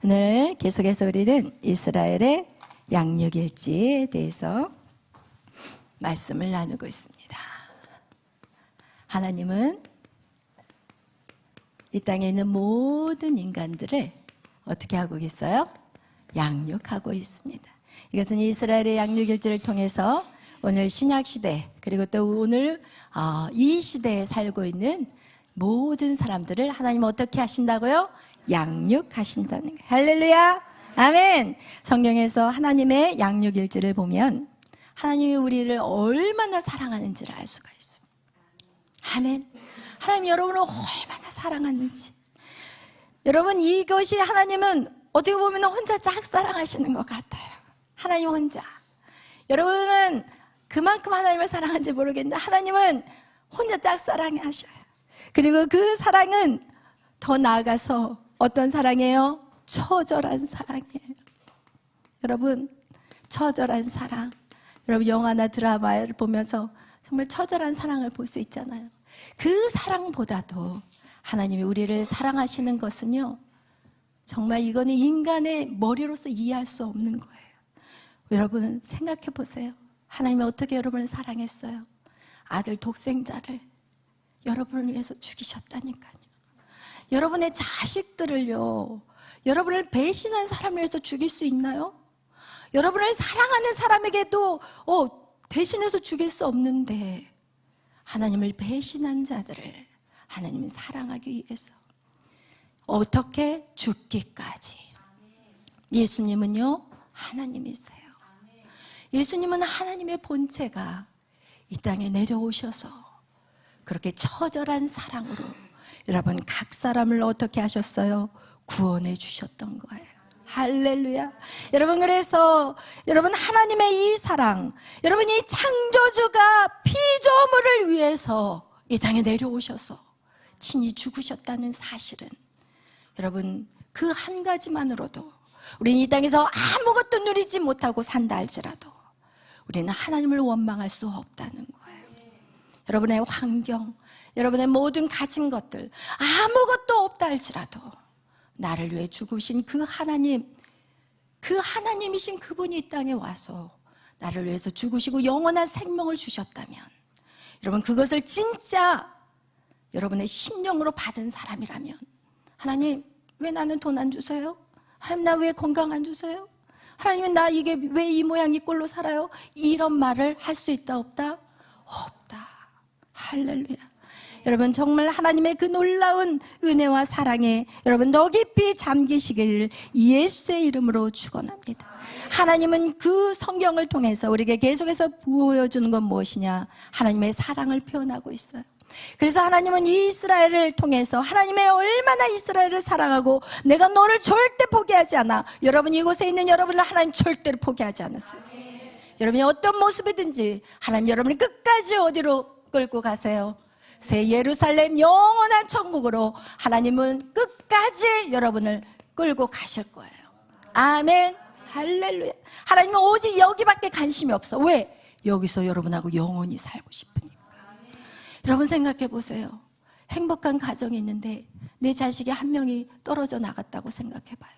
오늘 계속해서 우리는 이스라엘의 양육일지에 대해서 말씀을 나누고 있습니다. 하나님은 이 땅에 있는 모든 인간들을 어떻게 하고 계세요? 양육하고 있습니다. 이것은 이스라엘의 양육일지를 통해서 오늘 신약시대 그리고 또 오늘 이 시대에 살고 있는 모든 사람들을 하나님 어떻게 하신다고요? 양육하신다는 거예요. 할렐루야 아멘. 성경에서 하나님의 양육일지를 보면 하나님이 우리를 얼마나 사랑하는지를 알 수가 있습니다. 아멘. 하나님 여러분을 얼마나 사랑하는지. 여러분 이것이 하나님은 어떻게 보면 혼자 짝사랑하시는 것 같아요. 하나님 혼자. 여러분은 그만큼 하나님을 사랑하는지 모르겠는데 하나님은 혼자 짝사랑하셔요. 그리고 그 사랑은 더 나아가서 어떤 사랑이에요? 처절한 사랑이에요. 여러분 처절한 사랑. 여러분 영화나 드라마를 보면서 정말 처절한 사랑을 볼 수 있잖아요. 그 사랑보다도 하나님이 우리를 사랑하시는 것은요, 정말 이거는 인간의 머리로서 이해할 수 없는 거예요. 여러분 생각해 보세요. 하나님이 어떻게 여러분을 사랑했어요? 아들 독생자를 여러분을 위해서 죽이셨다니까요. 여러분의 자식들을요, 여러분을 배신한 사람을 위해서 죽일 수 있나요? 여러분을 사랑하는 사람에게도 대신해서 죽일 수 없는데 하나님을 배신한 자들을 하나님은 사랑하기 위해서 어떻게 죽기까지. 예수님은요 하나님이세요. 예수님은 하나님의 본체가 이 땅에 내려오셔서 그렇게 처절한 사랑으로 여러분 각 사람을 어떻게 하셨어요? 구원해 주셨던 거예요. 할렐루야. 여러분 그래서 여러분 하나님의 이 사랑, 여러분 이 창조주가 피조물을 위해서 이 땅에 내려오셔서 친히 죽으셨다는 사실은 여러분 그 한 가지만으로도 우리는 이 땅에서 아무것도 누리지 못하고 산다 할지라도 우리는 하나님을 원망할 수 없다는 거예요. 여러분의 환경, 여러분의 모든 가진 것들 아무것도 없다 할지라도 나를 위해 죽으신 그 하나님, 그 하나님이신 그분이 이 땅에 와서 나를 위해서 죽으시고 영원한 생명을 주셨다면 여러분 그것을 진짜 여러분의 심령으로 받은 사람이라면 하나님 왜 나는 돈 안 주세요? 하나님 나 왜 건강 안 주세요? 하나님 나 이게 왜 이 모양 이 꼴로 살아요? 이런 말을 할 수 있다 없다? 없다. 할렐루야. 여러분 정말 하나님의 그 놀라운 은혜와 사랑에 여러분 너 깊이 잠기시기를 예수의 이름으로 축원합니다. 하나님은 그 성경을 통해서 우리에게 계속해서 보여주는 건 무엇이냐? 하나님의 사랑을 표현하고 있어요. 그래서 하나님은 이스라엘을 통해서 하나님의 얼마나 이스라엘을 사랑하고 내가 너를 절대 포기하지 않아. 여러분 이곳에 있는 여러분을 하나님 절대로 포기하지 않았어요. 여러분이 어떤 모습이든지 하나님 여러분을 끝까지 어디로 끌고 가세요? 새 예루살렘 영원한 천국으로 하나님은 끝까지 여러분을 끌고 가실 거예요. 아멘. 할렐루야. 하나님은 오직 여기밖에 관심이 없어. 왜? 여기서 여러분하고 영원히 살고 싶으니까. 여러분 생각해 보세요. 행복한 가정이 있는데 내 자식이 한 명이 떨어져 나갔다고 생각해 봐요.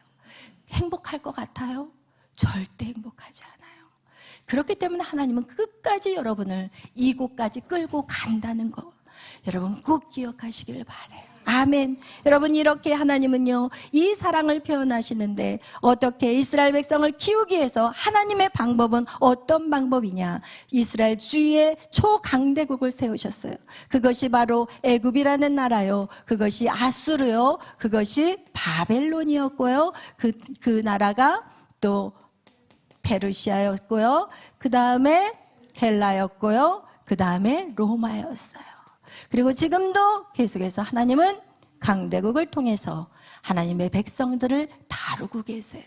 행복할 것 같아요? 절대 행복하지 않아요. 그렇기 때문에 하나님은 끝까지 여러분을 이곳까지 끌고 간다는 거 여러분 꼭 기억하시길 바라요. 아멘. 여러분 이렇게 하나님은요 이 사랑을 표현하시는데 어떻게 이스라엘 백성을 키우기 위해서 하나님의 방법은 어떤 방법이냐? 이스라엘 주위에 초강대국을 세우셨어요. 그것이 바로 애굽이라는 나라요, 그것이 아수르요, 그것이 바벨론이었고요, 그 나라가 또 페르시아였고요, 그 다음에 헬라였고요, 그 다음에 로마였어요. 그리고 지금도 계속해서 하나님은 강대국을 통해서 하나님의 백성들을 다루고 계세요.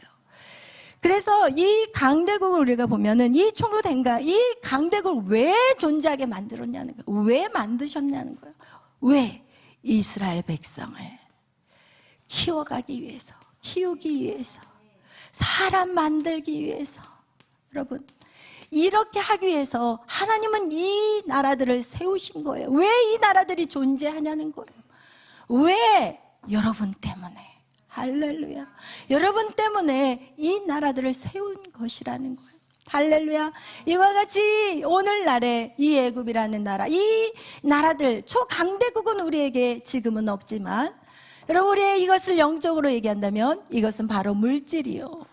그래서 이 강대국을 우리가 보면은 이 총무된가 이 강대국을 왜 존재하게 만들었냐는 거예요. 왜 만드셨냐는 거예요. 왜? 이스라엘 백성을 키워가기 위해서, 키우기 위해서, 사람 만들기 위해서. 여러분 이렇게 하기 위해서 하나님은 이 나라들을 세우신 거예요. 왜 이 나라들이 존재하냐는 거예요. 왜? 여러분 때문에. 할렐루야. 여러분 때문에 이 나라들을 세운 것이라는 거예요. 할렐루야. 이와 같이 오늘날에 이 애굽이라는 나라, 이 나라들 초강대국은 우리에게 지금은 없지만, 여러분 우리의 이것을 영적으로 얘기한다면 이것은 바로 물질이요,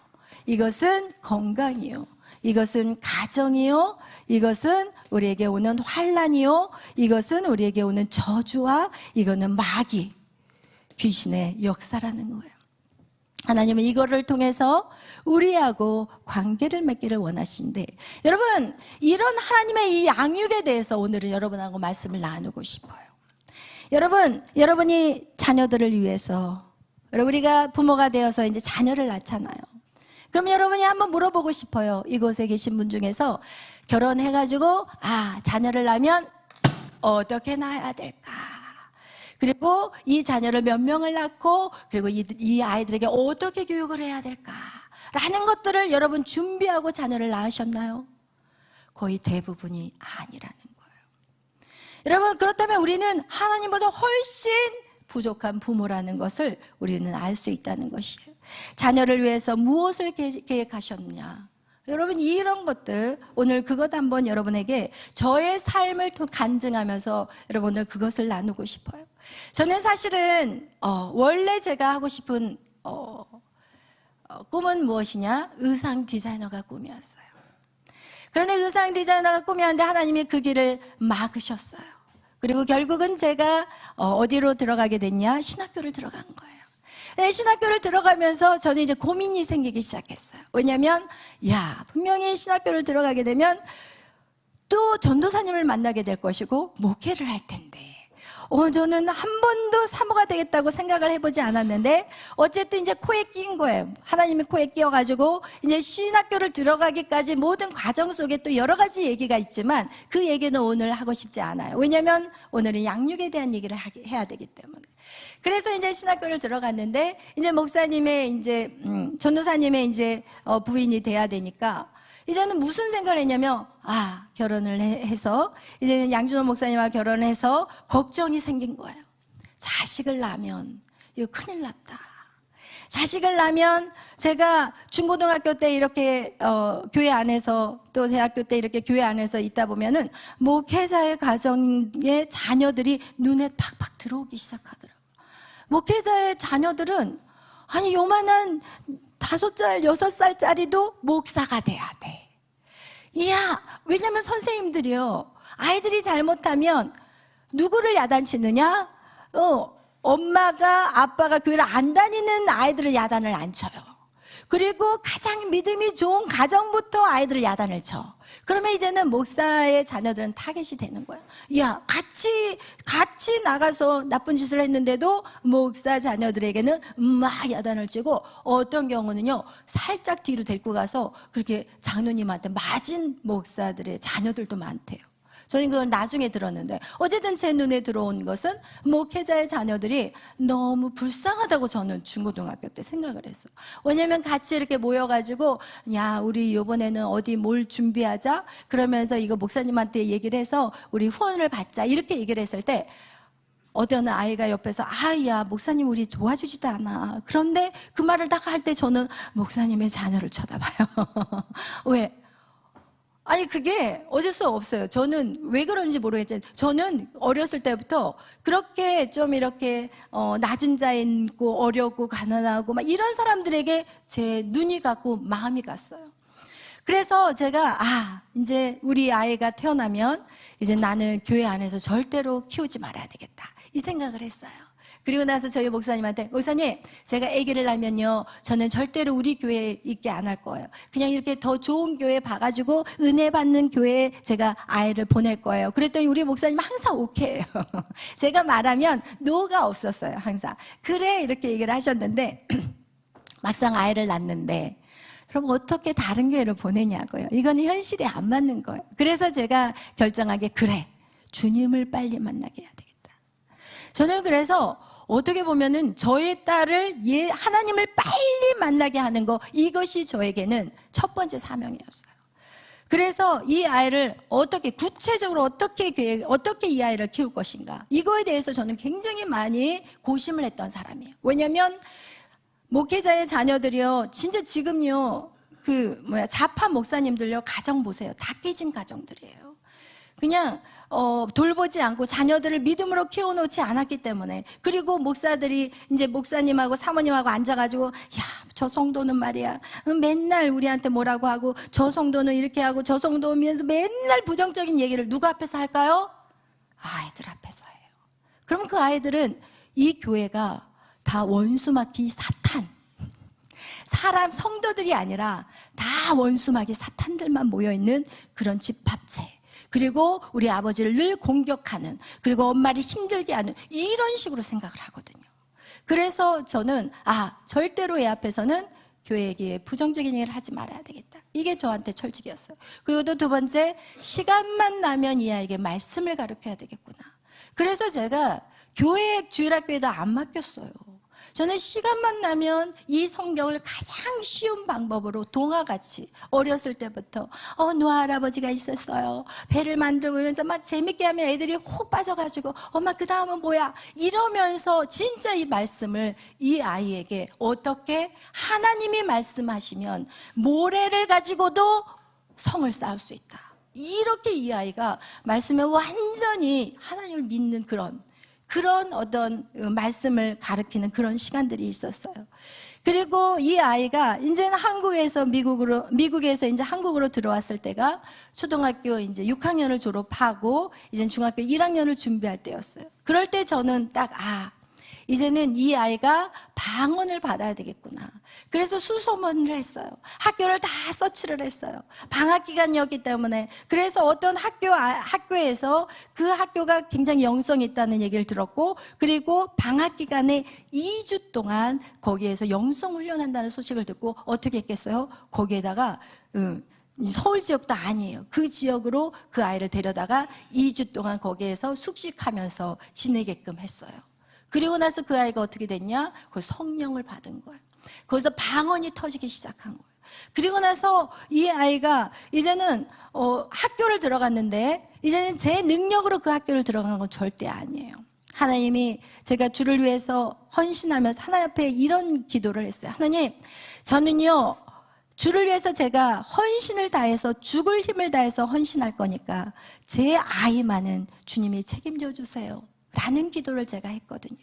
이것은 건강이요, 이것은 가정이요, 이것은 우리에게 오는 환난이요, 이것은 우리에게 오는 저주와 이거는 마귀, 귀신의 역사라는 거예요. 하나님은 이거를 통해서 우리하고 관계를 맺기를 원하시는데, 여러분 이런 하나님의 이 양육에 대해서 오늘은 여러분하고 말씀을 나누고 싶어요. 여러분, 여러분이 자녀들을 위해서, 여러분 우리가 부모가 되어서 이제 자녀를 낳잖아요. 그럼 여러분이 한번 물어보고 싶어요. 이곳에 계신 분 중에서 결혼해가지고 자녀를 낳으면 어떻게 낳아야 될까? 그리고 이 자녀를 몇 명을 낳고, 그리고 이 아이들에게 어떻게 교육을 해야 될까? 라는 것들을 여러분 준비하고 자녀를 낳으셨나요? 거의 대부분이 아니라는 거예요. 여러분, 그렇다면 우리는 하나님보다 훨씬 부족한 부모라는 것을 우리는 알 수 있다는 것이에요. 자녀를 위해서 무엇을 계획하셨느냐? 여러분 이런 것들, 오늘 그것 한번 여러분에게 저의 삶을 간증하면서 여러분들 그것을 나누고 싶어요. 저는 사실은 원래 제가 하고 싶은 꿈은 무엇이냐? 의상 디자이너가 꿈이었어요. 그런데 의상 디자이너가 꿈이었는데 하나님이 그 길을 막으셨어요. 그리고 결국은 제가 어디로 들어가게 됐냐? 신학교를 들어간 거예요. 네, 신학교를 들어가면서 저는 이제 고민이 생기기 시작했어요. 왜냐하면 분명히 신학교를 들어가게 되면 또 전도사님을 만나게 될 것이고 목회를 할 텐데 저는 한 번도 사모가 되겠다고 생각을 해보지 않았는데 어쨌든 이제 코에 낀 거예요. 하나님이 코에 끼어가지고 이제 신학교를 들어가기까지 모든 과정 속에 또 여러 가지 얘기가 있지만 그 얘기는 오늘 하고 싶지 않아요. 왜냐하면 오늘은 양육에 대한 얘기를 해야 되기 때문에. 그래서 이제 신학교를 들어갔는데 이제 목사님의 이제 전도사님의 이제 부인이 돼야 되니까 이제는 무슨 생각을 했냐면 결혼을 해서 이제는 양준호 목사님과 결혼을 해서 걱정이 생긴 거예요. 자식을 낳으면 이거 큰일 났다. 자식을 낳으면 제가 중고등학교 때 이렇게 교회 안에서 또 대학교 때 이렇게 교회 안에서 있다 보면은 목회자의 가정의 자녀들이 눈에 팍팍 들어오기 시작하더라고요. 목회자의 자녀들은 요만한 5살, 6살짜리도 목사가 돼야 돼. 왜냐면 선생님들이요, 아이들이 잘못하면 누구를 야단치느냐? 엄마가, 아빠가 교회를 안 다니는 아이들을 야단을 안 쳐요. 그리고 가장 믿음이 좋은 가정부터 아이들을 야단을 쳐. 그러면 이제는 목사의 자녀들은 타겟이 되는 거야. 같이 나가서 나쁜 짓을 했는데도 목사 자녀들에게는 막 야단을 치고, 어떤 경우는요 살짝 뒤로 데리고 가서 그렇게 장로님한테 맞은 목사들의 자녀들도 많대요. 저는 그걸 나중에 들었는데 어쨌든 제 눈에 들어온 것은 목회자의 자녀들이 너무 불쌍하다고 저는 중고등학교 때 생각을 했어요. 왜냐면 같이 이렇게 모여가지고 우리 이번에는 어디 뭘 준비하자 그러면서 이거 목사님한테 얘기를 해서 우리 후원을 받자 이렇게 얘기를 했을 때 어떤 아이가 옆에서 목사님 우리 도와주지도 않아. 그런데 그 말을 딱 할 때 저는 목사님의 자녀를 쳐다봐요. 왜? 그게 어쩔 수 없어요. 저는 왜 그런지 모르겠지만 저는 어렸을 때부터 그렇게 좀 이렇게 낮은 자에 있고 어렵고 가난하고 막 이런 사람들에게 제 눈이 갔고 마음이 갔어요. 그래서 제가 이제 우리 아이가 태어나면 이제 나는 교회 안에서 절대로 키우지 말아야 되겠다 이 생각을 했어요. 그리고 나서 저희 목사님한테 목사님 제가 아기를 낳으면요 저는 절대로 우리 교회에 있게 안 할 거예요. 그냥 이렇게 더 좋은 교회 봐가지고 은혜 받는 교회에 제가 아이를 보낼 거예요. 그랬더니 우리 목사님 항상 오케이예요. 제가 말하면 노가 없었어요. 항상 그래 이렇게 얘기를 하셨는데 막상 아이를 낳는데 그럼 어떻게 다른 교회를 보내냐고요. 이거는 현실에 안 맞는 거예요. 그래서 제가 결정하게 그래 주님을 빨리 만나게 해야 되겠다. 저는 그래서 어떻게 보면은 저의 딸을 하나님을 빨리 만나게 하는 거 이것이 저에게는 첫 번째 사명이었어요. 그래서 이 아이를 어떻게 구체적으로 어떻게 이 아이를 키울 것인가 이거에 대해서 저는 굉장히 많이 고심을 했던 사람이에요. 왜냐하면 목회자의 자녀들이요, 진짜 지금요, 자파 목사님들요, 가정 보세요. 다 깨진 가정들이에요. 그냥 돌보지 않고 자녀들을 믿음으로 키워놓지 않았기 때문에. 그리고 목사들이 이제 목사님하고 사모님하고 앉아가지고, 야, 저 성도는 말이야, 맨날 우리한테 뭐라고 하고, 저 성도는 이렇게 하고, 저 성도면서 맨날 부정적인 얘기를 누구 앞에서 할까요? 아이들 앞에서 해요. 그럼 그 아이들은 이 교회가 다 원수마귀 사탄, 사람 성도들이 아니라 다 원수마귀 사탄들만 모여있는 그런 집합체, 그리고 우리 아버지를 늘 공격하는, 그리고 엄마를 힘들게 하는, 이런 식으로 생각을 하거든요. 그래서 저는 절대로 애 앞에서는 교회에게 부정적인 얘기를 하지 말아야 되겠다. 이게 저한테 철칙이었어요. 그리고 또 두 번째, 시간만 나면 이 아이에게 말씀을 가르쳐야 되겠구나. 그래서 제가 교회 주일학교에다 안 맡겼어요. 저는 시간만 나면 이 성경을 가장 쉬운 방법으로 동화같이 어렸을 때부터 노아 할아버지가 있었어요. 배를 만들고 이러면서 막 재밌게 하면 애들이 훅 빠져가지고 엄마 그 다음은 뭐야? 이러면서 진짜 이 말씀을 이 아이에게 어떻게 하나님이 말씀하시면 모래를 가지고도 성을 쌓을 수 있다. 이렇게 이 아이가 말씀에 완전히 하나님을 믿는 그런 어떤 말씀을 가르치는 그런 시간들이 있었어요. 그리고 이 아이가 이제는 미국에서 이제 한국으로 들어왔을 때가 초등학교 이제 6학년을 졸업하고 이제 중학교 1학년을 준비할 때였어요. 그럴 때 저는 딱 이제는 이 아이가 방언을 받아야 되겠구나. 그래서 수소문을 했어요. 학교를 다 서치를 했어요. 방학 기간이었기 때문에. 그래서 어떤 학교에서 그 학교가 굉장히 영성이 있다는 얘기를 들었고, 그리고 방학 기간에 2주 동안 거기에서 영성 훈련한다는 소식을 듣고 어떻게 했겠어요? 거기에다가 서울 지역도 아니에요. 그 지역으로 그 아이를 데려다가 2주 동안 거기에서 숙식하면서 지내게끔 했어요. 그리고 나서 그 아이가 어떻게 됐냐? 그 성령을 받은 거예요. 거기서 방언이 터지기 시작한 거예요. 그리고 나서 이 아이가 이제는 학교를 들어갔는데, 이제는 제 능력으로 그 학교를 들어간 건 절대 아니에요. 하나님이 제가 주를 위해서 헌신하면서 하나님 앞에 이런 기도를 했어요. 하나님, 저는요 주를 위해서 제가 헌신을 다해서 죽을 힘을 다해서 헌신할 거니까 제 아이만은 주님이 책임져 주세요 라는 기도를 제가 했거든요.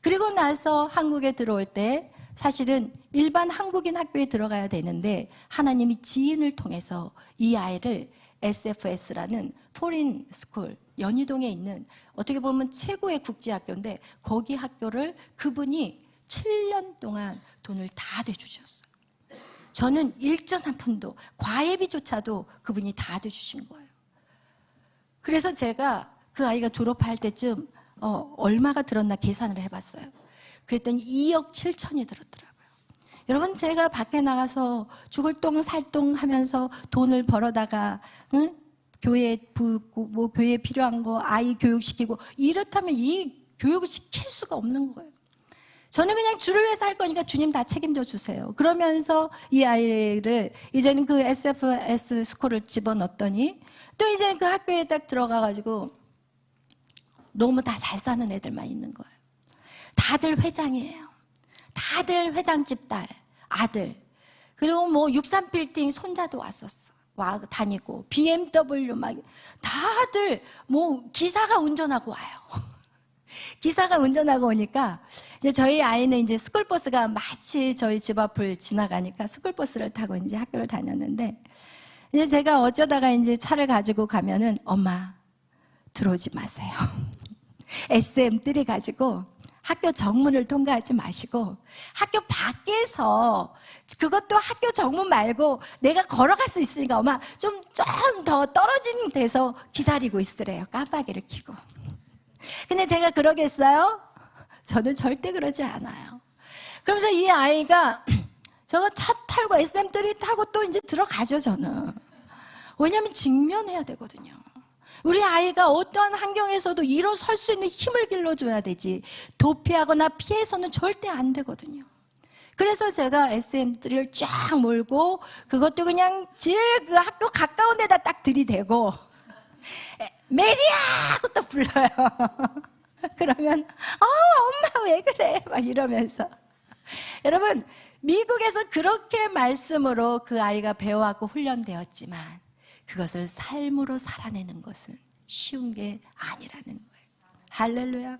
그리고 나서 한국에 들어올 때 사실은 일반 한국인 학교에 들어가야 되는데, 하나님이 지인을 통해서 이 아이를 SFS라는 포린 스쿨, 연희동에 있는 어떻게 보면 최고의 국제학교인데, 거기 학교를 그분이 7년 동안 돈을 다 대주셨어요. 저는 일전 한 푼도, 과외비조차도 그분이 다 대주신 거예요. 그래서 제가 그 아이가 졸업할 때쯤 얼마가 들었나 계산을 해봤어요. 그랬더니 2억 7천이 들었더라고요. 여러분, 제가 밖에 나가서 죽을 똥 살똥 하면서 돈을 벌어다가 교회에 필요한 거 아이 교육시키고 이렇다면 이 교육을 시킬 수가 없는 거예요. 저는 그냥 주를 위해서 할 거니까 주님 다 책임져 주세요. 그러면서 이 아이를 이제는 그 SFS 스쿨을 집어넣었더니, 또 이제 그 학교에 딱 들어가가지고 너무 다 잘 사는 애들만 있는 거예요. 다들 회장이에요. 다들 회장집 딸, 아들. 그리고 63빌딩 손자도 왔었어. 다니고, BMW 막, 다들 기사가 운전하고 와요. 기사가 운전하고 오니까, 이제 저희 아이는 이제 스쿨버스가 마치 저희 집 앞을 지나가니까 스쿨버스를 타고 이제 학교를 다녔는데, 이제 제가 어쩌다가 이제 차를 가지고 가면은, 엄마, 들어오지 마세요. SM3 가지고 학교 정문을 통과하지 마시고 학교 밖에서, 그것도 학교 정문 말고 내가 걸어갈 수 있으니까 엄마 좀 더 떨어진 데서 기다리고 있으래요. 깜빡이를 켜고. 근데 제가 그러겠어요? 저는 절대 그러지 않아요. 그러면서 이 아이가 저거 차 타고 SM3 타고 또 이제 들어가죠, 저는. 왜냐하면 직면해야 되거든요. 우리 아이가 어떠한 환경에서도 일어설 수 있는 힘을 길러줘야 되지, 도피하거나 피해서는 절대 안 되거든요. 그래서 제가 SM3를 쫙 몰고, 그것도 그냥 제일 그 학교 가까운 데다 딱 들이대고 메리야! 하고 또 불러요. 그러면 엄마 왜 그래? 막 이러면서. 여러분, 미국에서 그렇게 말씀으로 그 아이가 배워왔고 훈련되었지만 그것을 삶으로 살아내는 것은 쉬운 게 아니라는 거예요. 할렐루야.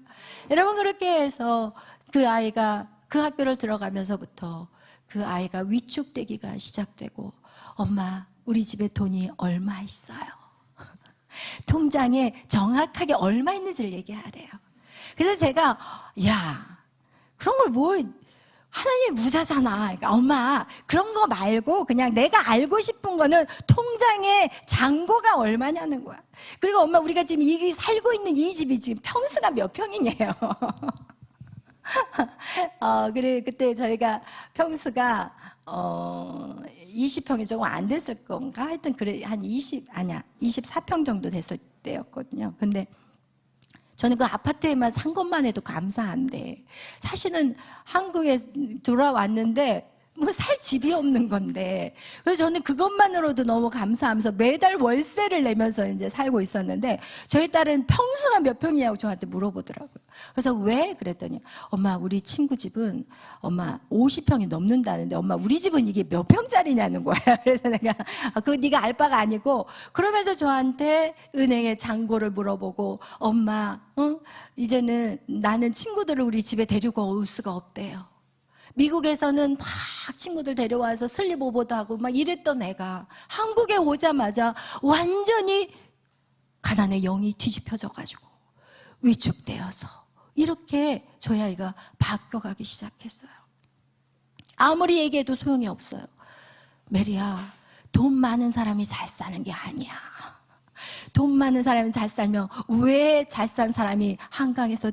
여러분, 그렇게 해서 그 아이가 그 학교를 들어가면서부터 그 아이가 위축되기가 시작되고, 엄마, 우리 집에 돈이 얼마 있어요? 통장에 정확하게 얼마 있는지를 얘기하래요. 그래서 제가, 야, 그런 걸 뭘, 하나님 부자잖아. 그러니까 엄마, 그런 거 말고 그냥 내가 알고 싶은 거는 통장에 잔고가 얼마냐는 거야. 그리고 엄마, 우리가 지금 이 살고 있는 이 집이 지금 평수가 몇 평이냐요. 그래, 그때 저희가 평수가 20평이 조금 안 됐을 건가? 하여튼 그래, 한 24평 정도 됐을 때였거든요. 근데 저는 그 아파트에만 산 것만 해도 감사한데, 사실은 한국에 돌아왔는데 뭐 살 집이 없는 건데, 그래서 저는 그것만으로도 너무 감사하면서 매달 월세를 내면서 이제 살고 있었는데, 저희 딸은 평수가 몇 평이냐고 저한테 물어보더라고요. 그래서 왜? 그랬더니, 엄마, 우리 친구 집은 엄마 50평이 넘는다는데, 엄마, 우리 집은 이게 몇 평짜리냐는 거야. 그래서 내가, 그거 네가 알 바가 아니고, 그러면서 저한테 은행에 잔고를 물어보고, 엄마, 이제는 나는 친구들을 우리 집에 데리고 올 수가 없대요. 미국에서는 막 친구들 데려와서 슬립오버도 하고 막 이랬던 애가 한국에 오자마자 완전히 가난의 영이 뒤집혀져 가지고 위축되어서 이렇게 저희 아이가 바뀌어가기 시작했어요. 아무리 얘기해도 소용이 없어요. 메리야, 돈 많은 사람이 잘 사는 게 아니야. 돈 많은 사람이 잘 살면 왜 잘 산 사람이 한강에서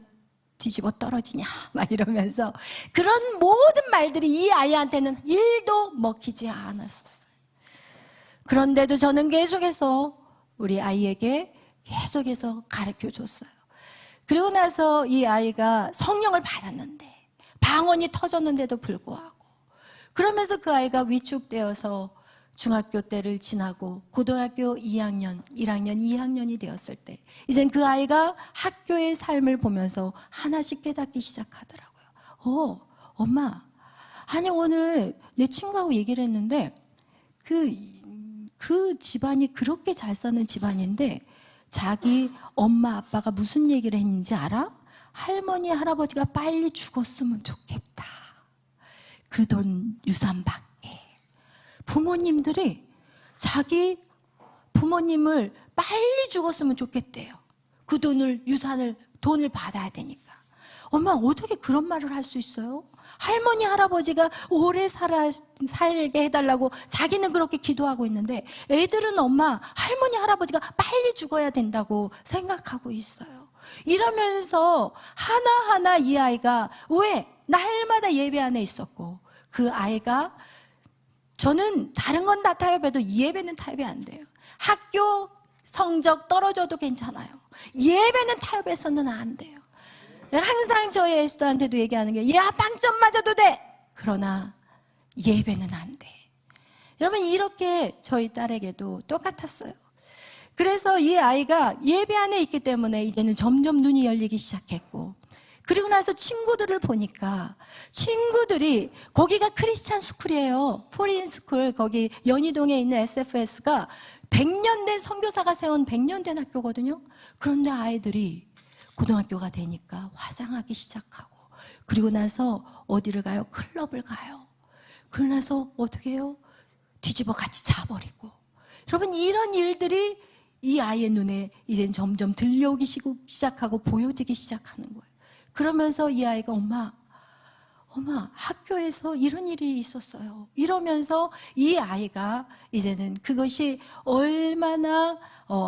뒤집어 떨어지냐, 막 이러면서 그런 모든 말들이 이 아이한테는 1도 먹히지 않았었어요. 그런데도 저는 계속해서 우리 아이에게 계속해서 가르쳐 줬어요. 그리고 나서 이 아이가 성령을 받았는데, 방언이 터졌는데도 불구하고, 그러면서 그 아이가 위축되어서 중학교 때를 지나고 고등학교 2학년, 1학년, 2학년이 되었을 때 이젠 그 아이가 학교의 삶을 보면서 하나씩 깨닫기 시작하더라고요. 엄마, 아니 오늘 내 친구하고 얘기를 했는데 그 집안이 그렇게 잘 사는 집안인데 자기 엄마 아빠가 무슨 얘기를 했는지 알아? 할머니 할아버지가 빨리 죽었으면 좋겠다. 그 돈 유산 받게. 부모님들이 자기 부모님을 빨리 죽었으면 좋겠대요. 그 돈을 받아야 되니까. 엄마, 어떻게 그런 말을 할 수 있어요? 할머니 할아버지가 오래 살게 해달라고 자기는 그렇게 기도하고 있는데 애들은 엄마, 할머니 할아버지가 빨리 죽어야 된다고 생각하고 있어요. 이러면서 하나하나 이 아이가 왜 날마다 예배 안에 있었고, 그 아이가, 저는 다른 건 다 타협해도 이 예배는 타협이 안 돼요. 학교 성적 떨어져도 괜찮아요. 예배는 타협해서는 안 돼요. 항상 저희 에스더한테도 얘기하는 게, 야, 빵점 맞아도 돼! 그러나 예배는 안 돼. 여러분, 이렇게 저희 딸에게도 똑같았어요. 그래서 이 아이가 예배 안에 있기 때문에 이제는 점점 눈이 열리기 시작했고, 그리고 나서 친구들을 보니까 친구들이, 거기가 크리스찬 스쿨이에요. 포린 스쿨, 거기 연희동에 있는 SFS가 100년 된 선교사가 세운 100년 된 학교거든요. 그런데 아이들이 고등학교가 되니까 화장하기 시작하고, 그리고 나서 어디를 가요? 클럽을 가요. 그러고 나서 어떻게 해요? 뒤집어 같이 자버리고. 여러분, 이런 일들이 이 아이의 눈에 이젠 점점 들려오기 시작하고 보여지기 시작하는 거예요. 그러면서 이 아이가 엄마, 학교에서 이런 일이 있었어요. 이러면서 이 아이가 이제는 그것이 얼마나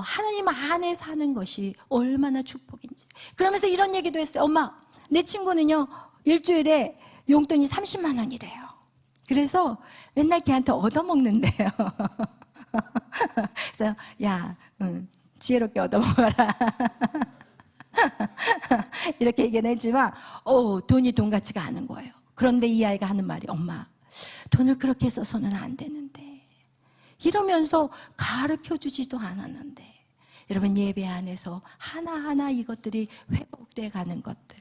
하나님 안에 사는 것이 얼마나 축복인지. 그러면서 이런 얘기도 했어요. 엄마, 내 친구는요, 일주일에 용돈이 30만 원이래요. 그래서 맨날 걔한테 얻어먹는데요. 그래서 야, 지혜롭게 얻어먹어라. 이렇게 얘기는 했지만 돈이 돈 같지가 않은 거예요. 그런데 이 아이가 하는 말이, 엄마, 돈을 그렇게 써서는 안 되는데, 이러면서 가르쳐주지도 않았는데. 여러분, 예배 안에서 하나하나 이것들이 회복돼 가는 것들,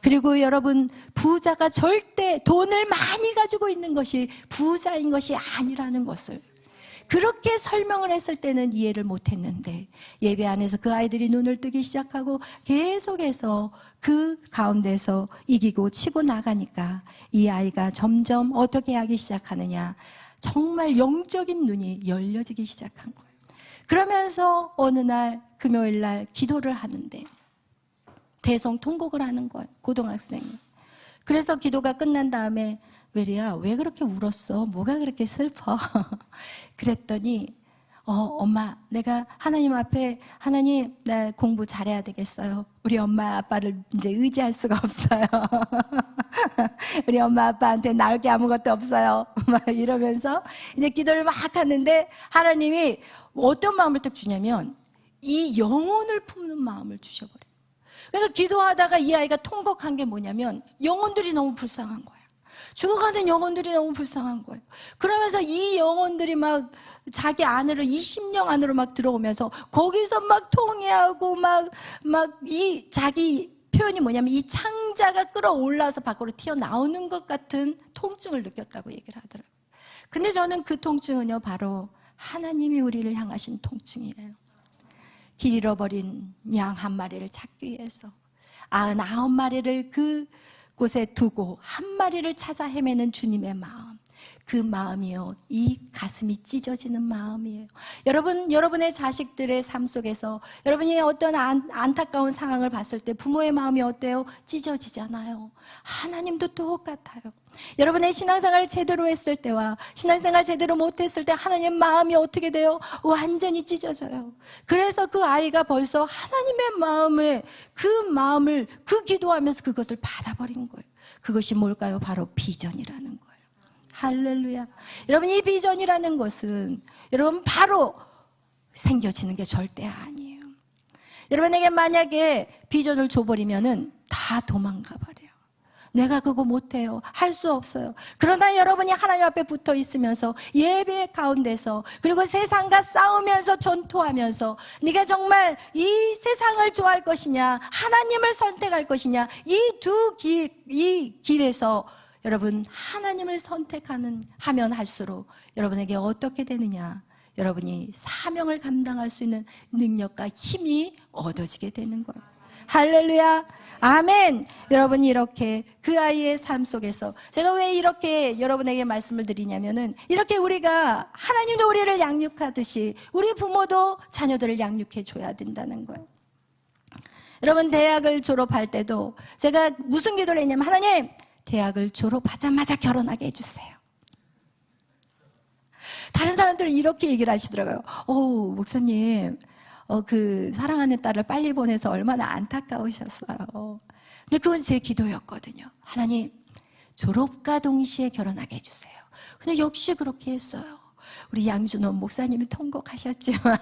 그리고 여러분, 부자가 절대 돈을 많이 가지고 있는 것이 부자인 것이 아니라는 것을 그렇게 설명을 했을 때는 이해를 못했는데, 예배 안에서 그 아이들이 눈을 뜨기 시작하고 계속해서 그 가운데서 이기고 치고 나가니까 이 아이가 점점 어떻게 하기 시작하느냐, 정말 영적인 눈이 열려지기 시작한 거예요. 그러면서 어느 날 금요일 날 기도를 하는데 대성통곡을 하는 거예요, 고등학생이. 그래서 기도가 끝난 다음에 메리야, 왜 그렇게 울었어? 뭐가 그렇게 슬퍼? 그랬더니 엄마, 내가 하나님 앞에, 하나님, 나 공부 잘해야 되겠어요. 우리 엄마 아빠를 이제 의지할 수가 없어요. 우리 엄마 아빠한테 나을 게 아무것도 없어요. 막 이러면서 이제 기도를 막 하는데 하나님이 어떤 마음을 딱 주냐면 이 영혼을 품는 마음을 주셔버려요. 그래서 기도하다가 이 아이가 통곡한 게 뭐냐면 영혼들이 너무 불쌍한 거예요. 죽어가는 영혼들이 너무 불쌍한 거예요. 그러면서 이 영혼들이 막 자기 안으로, 이 심령 안으로 막 들어오면서 거기서 막 통해하고 막 이 자기 표현이 뭐냐면 이 창자가 끌어올라서 밖으로 튀어나오는 것 같은 통증을 느꼈다고 얘기를 하더라고요. 근데 저는 그 통증은요, 바로 하나님이 우리를 향하신 통증이에요. 길 잃어버린 양 한 마리를 찾기 위해서 99마리를 그곳에 두고 한 마리를 찾아 헤매는 주님의 마음, 그 마음이요, 이 가슴이 찢어지는 마음이에요. 여러분의 자식들의 삶 속에서 여러분이 어떤 안타까운 상황을 봤을 때 부모의 마음이 어때요? 찢어지잖아요. 하나님도 똑같아요. 여러분의 신앙생활을 제대로 했을 때와 신앙생활 제대로 못했을 때 하나님 마음이 어떻게 돼요? 완전히 찢어져요. 그래서 그 아이가 벌써 하나님의 마음을 그 기도하면서 그것을 받아버린 거예요. 그것이 뭘까요? 바로 비전이라는 거예요. 할렐루야. 여러분, 이 비전이라는 것은 여러분 바로 생겨지는 게 절대 아니에요. 여러분에게 만약에 비전을 줘버리면은 다 도망가 버려요. 내가 그거 못해요, 할 수 없어요. 그러나 여러분이 하나님 앞에 붙어 있으면서 예배 가운데서, 그리고 세상과 싸우면서 전투하면서 네가 정말 이 세상을 좋아할 것이냐 하나님을 선택할 것이냐, 이 길에서 여러분 하나님을 하면 할수록 여러분에게 어떻게 되느냐, 여러분이 사명을 감당할 수 있는 능력과 힘이 얻어지게 되는 거예요. 할렐루야, 아멘. 여러분이 이렇게 그 아이의 삶 속에서, 제가 왜 이렇게 여러분에게 말씀을 드리냐면은, 이렇게 우리가 하나님도 우리를 양육하듯이 우리 부모도 자녀들을 양육해 줘야 된다는 거예요. 여러분, 대학을 졸업할 때도 제가 무슨 기도를 했냐면, 하나님, 대학을 졸업하자마자 결혼하게 해주세요. 다른 사람들은 이렇게 얘기를 하시더라고요. 목사님, 그 사랑하는 딸을 빨리 보내서 얼마나 안타까우셨어요. 근데 그건 제 기도였거든요. 하나님, 졸업과 동시에 결혼하게 해주세요. 근데 역시 그렇게 했어요. 우리 양준호 목사님이 통곡하셨지만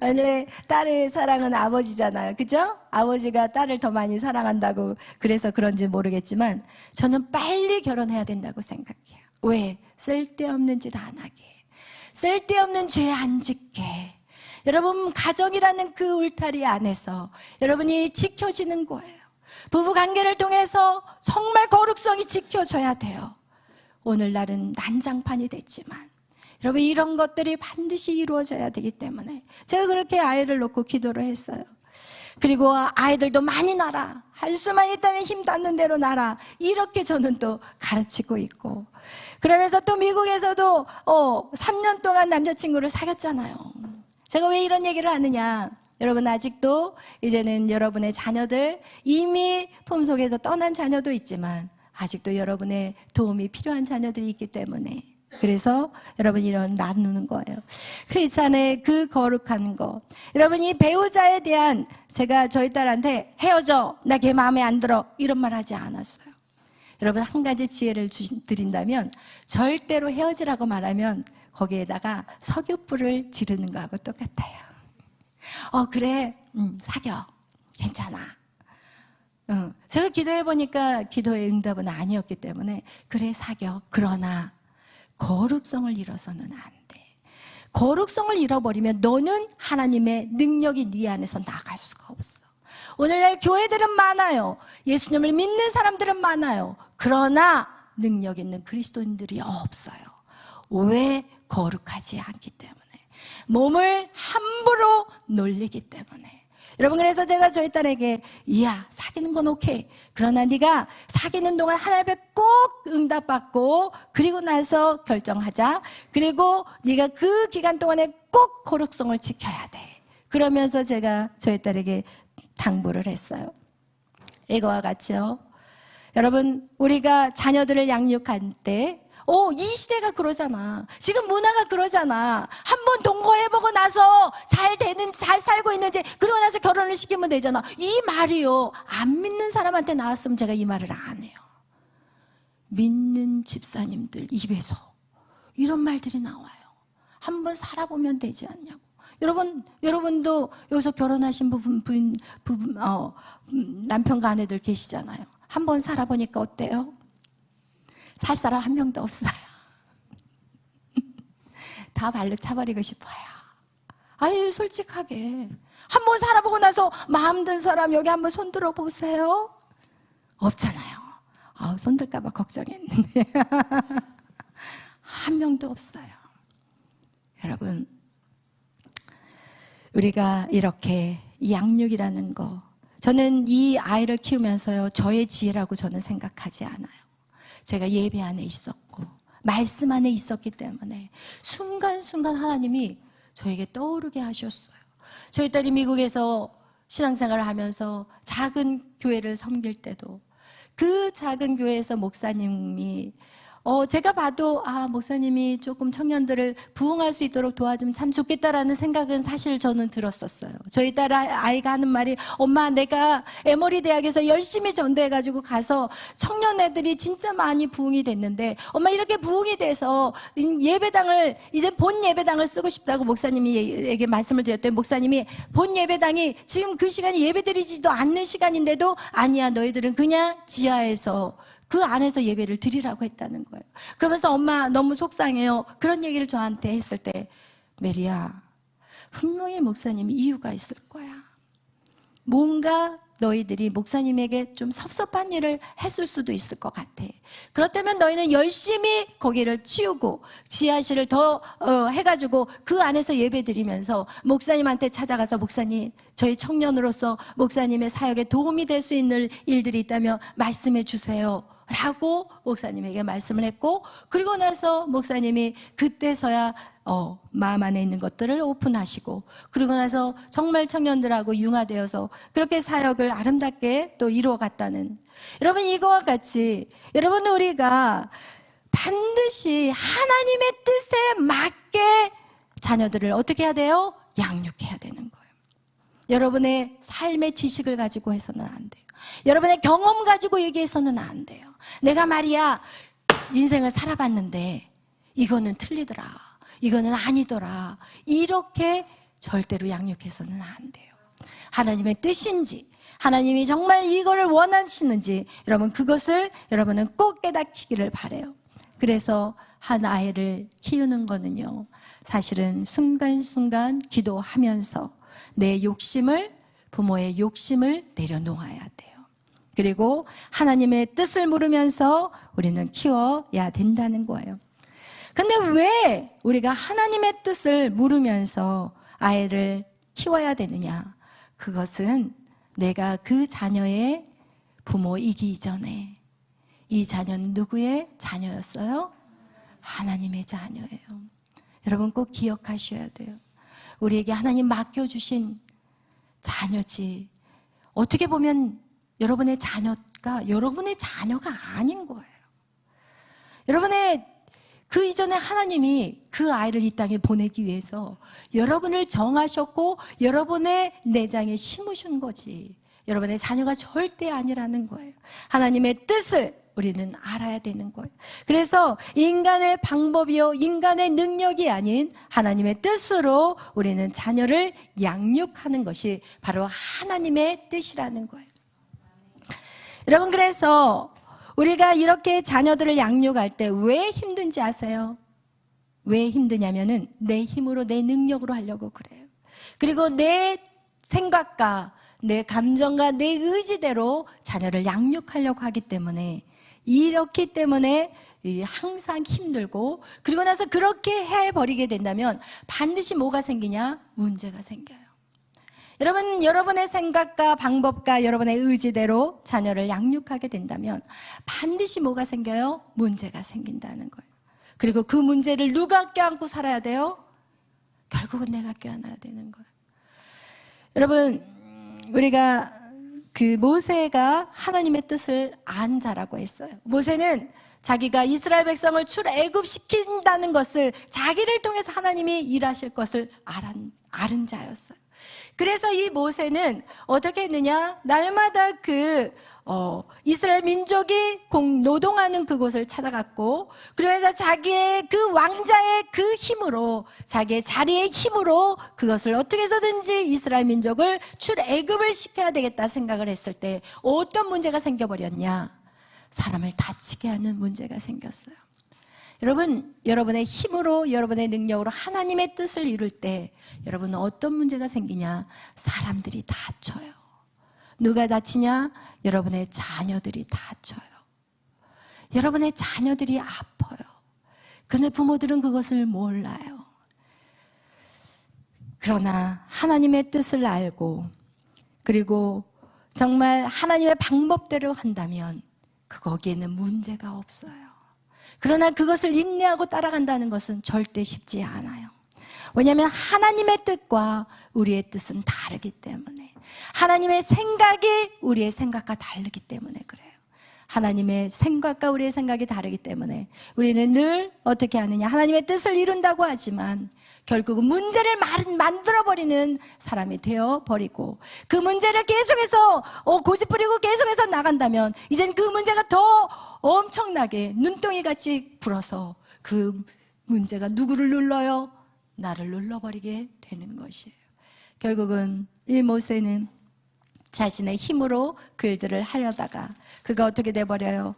원래 딸의 사랑은 아버지잖아요, 그죠? 아버지가 딸을 더 많이 사랑한다고 그래서 그런지 모르겠지만 저는 빨리 결혼해야 된다고 생각해요. 왜? 쓸데없는 짓 안 하게, 쓸데없는 죄 안 짓게. 여러분, 가정이라는 그 울타리 안에서 여러분이 지켜지는 거예요. 부부관계를 통해서 정말 거룩성이 지켜져야 돼요. 오늘날은 난장판이 됐지만 여러분, 이런 것들이 반드시 이루어져야 되기 때문에 제가 그렇게 아이를 놓고 기도를 했어요. 그리고 아이들도 많이 낳아라, 할 수만 있다면 힘 닿는 대로 낳아라, 이렇게 저는 또 가르치고 있고, 그러면서 또 미국에서도 3년 동안 남자친구를 사귀었잖아요. 제가 왜 이런 얘기를 하느냐, 여러분 아직도 이제는 여러분의 자녀들, 이미 품속에서 떠난 자녀도 있지만 아직도 여러분의 도움이 필요한 자녀들이 있기 때문에, 그래서 여러분 이런 나누는 거예요. 크리스찬의 그 거룩한 거. 여러분, 이 배우자에 대한, 제가 저희 딸한테 헤어져, 나 걔 마음에 안 들어, 이런 말 하지 않았어요. 여러분, 한 가지 지혜를 드린다면, 절대로 헤어지라고 말하면 거기에다가 석유불을 지르는 거하고 똑같아요. 그래, 사겨, 괜찮아. 제가 기도해 보니까 기도의 응답은 아니었기 때문에, 그래 사겨. 그러나 거룩성을 잃어서는 안 돼. 거룩성을 잃어버리면 너는 하나님의 능력이 네 안에서 나갈 수가 없어. 오늘날 교회들은 많아요. 예수님을 믿는 사람들은 많아요. 그러나 능력 있는 그리스도인들이 없어요. 왜? 거룩하지 않기 때문에. 몸을 함부로 놀리기 때문에. 여러분, 그래서 제가 저희 딸에게, 이야, 사귀는 건 오케이. 그러나 네가 사귀는 동안 하나님 앞에 꼭 응답받고 그리고 나서 결정하자. 그리고 네가 그 기간 동안에 꼭 거룩성을 지켜야 돼. 그러면서 제가 저희 딸에게 당부를 했어요. 이거와 같죠. 여러분, 우리가 자녀들을 양육할 때 이 시대가 그러잖아. 지금 문화가 그러잖아. 한번 동거해보고 나서 잘 살고 있는지, 그러고 나서 결혼을 시키면 되잖아. 이 말이요, 안 믿는 사람한테 나왔으면 제가 이 말을 안 해요. 믿는 집사님들 입에서 이런 말들이 나와요. 한번 살아보면 되지 않냐고. 여러분도 여기서 결혼하신 남편과 아내들 계시잖아요. 한번 살아보니까 어때요? 살 사람 한 명도 없어요. 다 발로 차버리고 싶어요. 아니, 솔직하게 한번 살아보고 나서 마음 든 사람 여기 한번 손 들어보세요. 없잖아요. 손 들까 봐 걱정했는데 한 명도 없어요. 여러분, 우리가 이렇게 양육이라는 거, 저는 이 아이를 키우면서요, 저의 지혜라고 저는 생각하지 않아요. 제가 예배 안에 있었고 말씀 안에 있었기 때문에 순간순간 하나님이 저에게 떠오르게 하셨어요. 저희 딸이 미국에서 신앙생활을 하면서 작은 교회를 섬길 때도 그 작은 교회에서 목사님이 제가 봐도 목사님이 조금 청년들을 부흥할 수 있도록 도와주면 참 좋겠다라는 생각은 사실 저는 들었었어요. 저희 딸 아이가 하는 말이, 엄마, 내가 에머리 대학에서 열심히 전도해가지고 가서 청년 애들이 진짜 많이 부흥이 됐는데, 엄마, 이렇게 부흥이 돼서 예배당을, 이제 본 예배당을 쓰고 싶다고 목사님에게 말씀을 드렸더니, 목사님이 본 예배당이 지금 그 시간이 예배드리지도 않는 시간인데도, 아니야, 너희들은 그냥 지하에서 그 안에서 예배를 드리라고 했다는 거예요. 그러면서 엄마 너무 속상해요. 그런 얘기를 저한테 했을 때, 메리야, 분명히 목사님이 이유가 있을 거야. 뭔가 너희들이 목사님에게 좀 섭섭한 일을 했을 수도 있을 것 같아. 그렇다면 너희는 열심히 거기를 치우고 지하실을 더 해가지고 그 안에서 예배 드리면서 목사님한테 찾아가서, 목사님, 저희 청년으로서 목사님의 사역에 도움이 될 수 있는 일들이 있다면 말씀해 주세요 라고 목사님에게 말씀을 했고, 그리고 나서 목사님이 그때서야 마음 안에 있는 것들을 오픈하시고, 그리고 나서 정말 청년들하고 융화되어서 그렇게 사역을 아름답게 또 이루어갔다는. 여러분, 이거와 같이 여러분, 우리가 반드시 하나님의 뜻에 맞게 자녀들을 어떻게 해야 돼요? 양육해야 되는 거예요. 여러분의 삶의 지식을 가지고 해서는 안 돼요. 여러분의 경험 가지고 얘기해서는 안 돼요. 내가 말이야, 인생을 살아봤는데 이거는 틀리더라, 이거는 아니더라, 이렇게 절대로 양육해서는 안 돼요. 하나님의 뜻인지, 하나님이 정말 이거를 원하시는지, 여러분, 그것을 여러분은 꼭 깨닫기를 바라요. 그래서 한 아이를 키우는 거는요, 사실은 순간순간 기도하면서 내 욕심을, 부모의 욕심을 내려놓아야 돼요. 그리고 하나님의 뜻을 물으면서 우리는 키워야 된다는 거예요. 근데 왜 우리가 하나님의 뜻을 물으면서 아이를 키워야 되느냐? 그것은 내가 그 자녀의 부모이기 이전에 이 자녀는 누구의 자녀였어요? 하나님의 자녀예요. 여러분, 꼭 기억하셔야 돼요. 우리에게 하나님 맡겨주신 자녀지, 어떻게 보면 여러분의 자녀가 여러분의 자녀가 아닌 거예요. 여러분의 그 이전에 하나님이 그 아이를 이 땅에 보내기 위해서 여러분을 정하셨고 여러분의 내장에 심으신 거지, 여러분의 자녀가 절대 아니라는 거예요. 하나님의 뜻을 우리는 알아야 되는 거예요. 그래서 인간의 방법이요, 인간의 능력이 아닌 하나님의 뜻으로 우리는 자녀를 양육하는 것이 바로 하나님의 뜻이라는 거예요. 여러분, 그래서 우리가 이렇게 자녀들을 양육할 때 왜 힘든지 아세요? 왜 힘드냐면은 내 힘으로, 내 능력으로 하려고 그래요. 그리고 내 생각과 내 감정과 내 의지대로 자녀를 양육하려고 하기 때문에, 이렇기 때문에 항상 힘들고, 그리고 나서 그렇게 해버리게 된다면 반드시 뭐가 생기냐? 문제가 생겨요. 여러분, 여러분의 생각과 방법과 여러분의 의지대로 자녀를 양육하게 된다면 반드시 뭐가 생겨요? 문제가 생긴다는 거예요. 그리고 그 문제를 누가 껴안고 살아야 돼요? 결국은 내가 껴안아야 되는 거예요. 여러분, 우리가 그 모세가 하나님의 뜻을 안 자라고 했어요. 모세는 자기가 이스라엘 백성을 출애굽시킨다는 것을, 자기를 통해서 하나님이 일하실 것을 아는 자였어요. 그래서 이 모세는 어떻게 했느냐? 날마다 이스라엘 민족이 노동하는 그곳을 찾아갔고, 그러면서 자기의 그 왕자의 그 힘으로, 자기의 자리의 힘으로 그것을 어떻게 해서든지 이스라엘 민족을 출애굽을 시켜야 되겠다 생각을 했을 때 어떤 문제가 생겨버렸냐? 사람을 다치게 하는 문제가 생겼어요. 여러분, 여러분의 힘으로, 여러분의 능력으로 하나님의 뜻을 이룰 때 여러분은 어떤 문제가 생기냐? 사람들이 다쳐요. 누가 다치냐? 여러분의 자녀들이 다쳐요. 여러분의 자녀들이 아파요. 그런데 부모들은 그것을 몰라요. 그러나 하나님의 뜻을 알고, 그리고 정말 하나님의 방법대로 한다면 거기에는 문제가 없어요. 그러나 그것을 인내하고 따라간다는 것은 절대 쉽지 않아요. 왜냐하면 하나님의 뜻과 우리의 뜻은 다르기 때문에, 하나님의 생각이 우리의 생각과 다르기 때문에 그래요. 하나님의 생각과 우리의 생각이 다르기 때문에 우리는 늘 어떻게 하느냐? 하나님의 뜻을 이룬다고 하지만 결국은 문제를 만들어버리는 사람이 되어버리고, 그 문제를 계속해서 고집부리고 계속해서 나간다면 이젠 그 문제가 더 엄청나게 눈덩이같이 불어서 그 문제가 누구를 눌러요? 나를 눌러버리게 되는 것이에요. 결국은 이 모세는 자신의 힘으로 그 일들을 하려다가 그가 어떻게 돼버려요?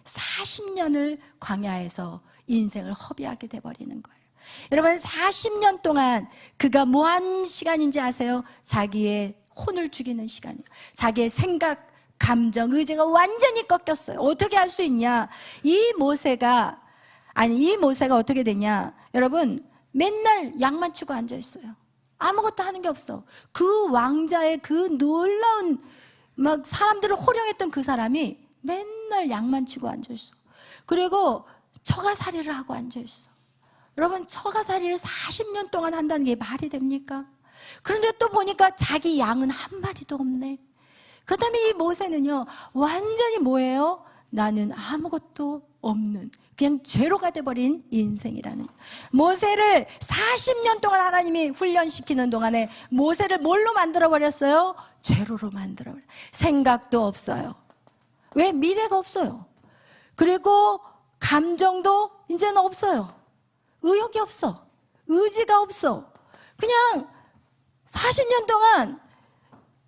40년을 광야에서 인생을 허비하게 돼버리는 거예요. 여러분, 40년 동안 그가 뭐 한 시간인지 아세요? 자기의 혼을 죽이는 시간이에요. 자기의 생각, 감정, 의지가 완전히 꺾였어요. 어떻게 할 수 있냐? 이 모세가 어떻게 되냐? 여러분, 맨날 양만 치고 앉아있어요. 아무것도 하는 게 없어. 그 왕자의 그 놀라운 막 사람들을 호령했던 그 사람이 맨날 양만 치고 앉아있어. 그리고 처가살이를 하고 앉아있어. 여러분, 처가살이를 40년 동안 한다는 게 말이 됩니까? 그런데 또 보니까 자기 양은 한 마리도 없네. 그렇다면 이 모세는요, 완전히 뭐예요? 나는 아무것도 없는, 그냥 제로가 돼버린 인생이라는. 모세를 40년 동안 하나님이 훈련시키는 동안에 모세를 뭘로 만들어버렸어요? 제로로 만들어버렸어요. 생각도 없어요. 왜? 미래가 없어요. 그리고 감정도 이제는 없어요. 의욕이 없어. 의지가 없어. 그냥 40년 동안